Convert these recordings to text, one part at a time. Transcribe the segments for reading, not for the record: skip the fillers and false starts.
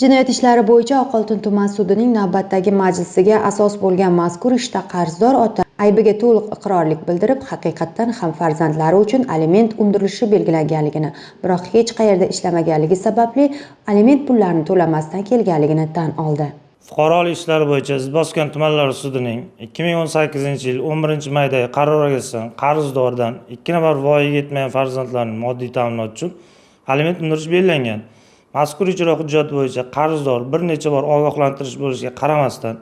Jinoyat ishlari bo'yicha Oqoltin tuman sudining navbatdagi majlisiga asos bo'lgan mazkur ishda qarzdor ota aybiga to'liq iqrorlik bildirib, haqiqatdan ham farzandlari uchun aliment undirilishi belgilanganligini, biroq hech qayerda ishlamaganligi sababli aliment pullarini to'lamasdan kelganligini tan oldi. Fuqarolik ishlari bo'yicha Izboskan tumanlari sudining 2018-yil 11-maydagi qaroriga asosan qarzdordan 2 nafar voyaga yetmagan farzandlarining moddiy ta'minoti uchun aliment undirish belgilangan. Mazkur ijro hujjati bo'yicha qarzdor bir necha bor ogohlantirish bo'lishiga qaramasdan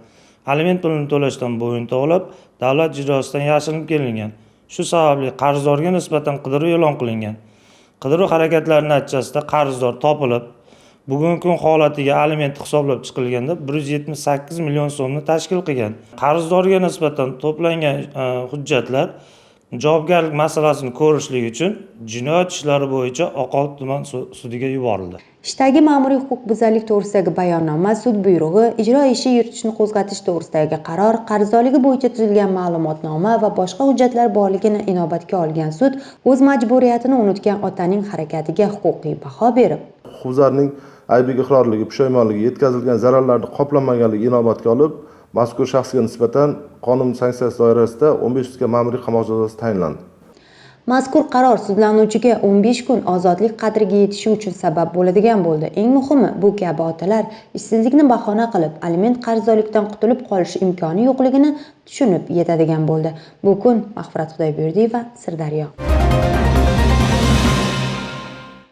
aliment pulini to'lashdan bo'yin tovlab, davlat ijrosidan yashirinib kelingan. Shu sababli qarzdorga nisbatan qidiruv e'lon qilingan. Qidiruv harakatlari natijasida qarzdor topilib, bugungi kun holatiga aliment hisoblab chiqilganda 178 million so'mni tashkil qilgan. Qarzdorga nisbatan to'plangan hujjatlar javobgarlik masalasini ko'rishlik uchun jinoyat ishlari bo'yicha Oqoltin tuman sudiga yuborildi. Ishdagi ma'muriy huquqbuzarlik to'g'risidagi bayonnoma, sud buyrug'i, ijro ishi yuritishni qo'zg'atish to'g'risidagi qaror, qarzdorligi bo'yicha tuzilgan ma'lumotnoma va boshqa hujjatlar borligini inobatga olgan sud o'z majburiyatini unutgan otaning harakatiga huquqiy baho berib, huquqbuzarning aybiga iqrorligi, pushaymonligi, yetkazilgan zararlarni qoplanmaganligi inobatga olib, mazkur shaxsga nisbatan qonun sanksiyasi doirasida 15 sutka ma'muriy qamoq jazosi tayinlandi. Mazkur qaror sudlanuvchiga 15 kun ozodlik qadriga yetishi uchun sabab bo'ladigan bo'ldi. Eng muhimi, bu kabi otalar ishsizlikni bahona qilib, aliment qarzdorlikdan qutulib qolish imkoni yo'qligini tushunib yetadigan bo'ldi. Bu kun Mag'firat Xudoyberdiyeva, Sirdaryo.